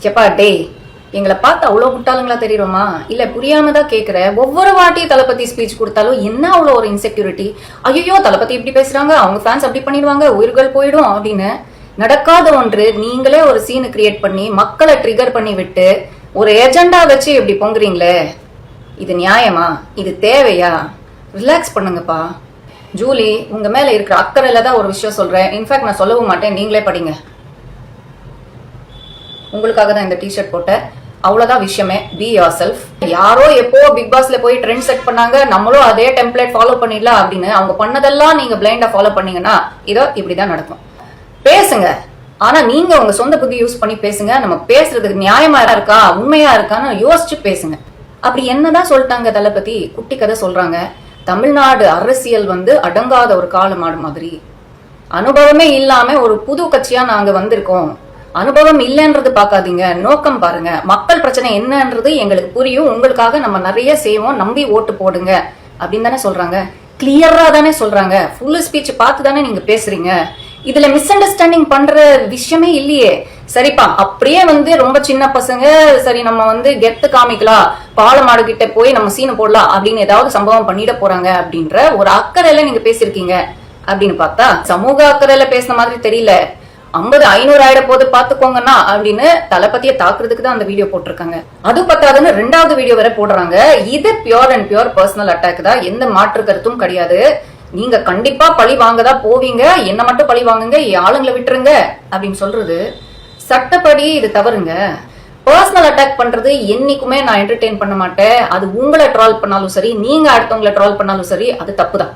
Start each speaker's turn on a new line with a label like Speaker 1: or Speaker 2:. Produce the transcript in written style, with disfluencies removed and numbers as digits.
Speaker 1: எப்பா டே எங்களை பார்த்து அவ்வளோ முட்டாளுங்களா தெரியுமா? இல்ல புரியாம தான் கேட்குற. ஒவ்வொரு வாட்டி தளபதி ஸ்பீச் கொடுத்தாலும் என்ன அவ்வளோ ஒரு இன்செக்யூரிட்டி? ஐயோ தளபதி இப்படி பேசுறாங்க, அவங்க ஃபேன்ஸ் அப்படி பண்ணிடுவாங்க, உயிர்கள் போயிடும் அப்படின்னு. நடக்காத ஒன்று நீங்களே ஒரு சீனு கிரியேட் பண்ணி மக்களை ட்ரிகர் பண்ணி விட்டு ஒரு ஏஜெண்டா வச்சு இப்படி பொங்குறீங்களே, இது நியாயமா? இது தேவையா? ரிலாக்ஸ் பண்ணுங்கப்பா. ஜூலி, உங்க மேல இருக்கிற அக்கறையில தான் ஒரு விஷயம் சொல்றேன். இன்ஃபேக்ட் நான் சொல்லவும் மாட்டேன், நீங்களே படிங்க. உங்களுக்காக தான் இந்த டிஷர்ட் போட்டேன், அவ்வளவுதான் விஷயமே. Be your self. யாரோ எப்போ பிக் பாஸ்ல போய் ட்ரெண்ட் செட் பண்ணாங்க, நம்மளும் அதே டெம்ப்ளேட் ஃபாலோ பண்ணிடலாம் அப்படின்னு அவங்க பண்ணதெல்லாம் நீங்க பிளைண்டா ஃபாலோ பண்ணீங்கன்னா இதோ இப்படிதான் நடக்கும். பேசுங்க, ஆனா நீங்க உங்க சொந்த புத்தி யூஸ் பண்ணி பேசுங்க. நம்ம பேசுறதுக்கு நியாயமா இருக்கா, உண்மையா இருக்கான்னு யோசிச்சு பேசுங்க. அப்படி என்னதான் சொல்லிட்டாங்க தளபதி? குட்டி கதை சொல்றாங்க. தமிழ்நாடு அரசியல் அடங்காத ஒரு காலமாடு மாதிரி, அனுபவமே இல்லாம ஒரு புது கட்சியா நாங்க வந்திருக்கோம். அனுபவம் இல்லைன்றது பாக்காதீங்க, நோக்கம் பாருங்க. மக்கள் பிரச்சனை என்னன்றது எங்களுக்கு புரியும், உங்களுக்காக நம்ம நிறைய செய்வோம், நம்பி ஓட்டு போடுங்க அப்படின்னு தானே சொல்றாங்க. கிளியரா தானே சொல்றாங்க. ஃபுல் ஸ்பீச் பார்த்து தானே நீங்க பேசுறீங்க. இதுல மிஸ் அண்டர்ஸ்டாண்டிங் பண்ற விஷயமே இல்லையே. சரிப்பா, அப்படியே ரொம்ப சின்ன பசங்க, சரி நம்ம கெத்து காமிக்கலாம், பாலமாடு கிட்ட போய் நம்ம சீனை போடலாம் அப்படின்னு ஏதாவது சம்பவம் பண்ணிட போறாங்க அப்படின்ற ஒரு அக்கறையில நீங்க பேசிருக்கீங்க அப்படின்னு பார்த்தா சமூக அக்கறையில பேசின மாதிரி தெரியல. 50 500 ஆயிட போது பாத்துக்கோங்கன்னா அப்படின்னு தளபதியை தாக்குறதுக்கு தான் அந்த வீடியோ போட்டிருக்காங்க. அது பத்தாதுன்னு 2வது வீடியோ வரை போடுறாங்க. இது pure and pure personal attack தான், எந்த மாற்று கருத்தும் கிடையாது. நீங்க கண்டிப்பா பழி வாங்கதான் போவீங்க, என்ன மட்டும் பழி வாங்குங்க, ஆளுங்களை விட்டுருங்க அப்படின்னு சொல்றது சட்டப்படி இது தவறுங்க. பர்சனல் அட்டாக் பண்றது என்னைக்குமே நான் என்டர்டெயின் பண்ண மாட்டேன். அது உங்களை ட்ரால் பண்ணாலும் சரி, நீங்க அடுத்தவங்களை ட்ரால் பண்ணாலும் சரி, அது தப்புதான்.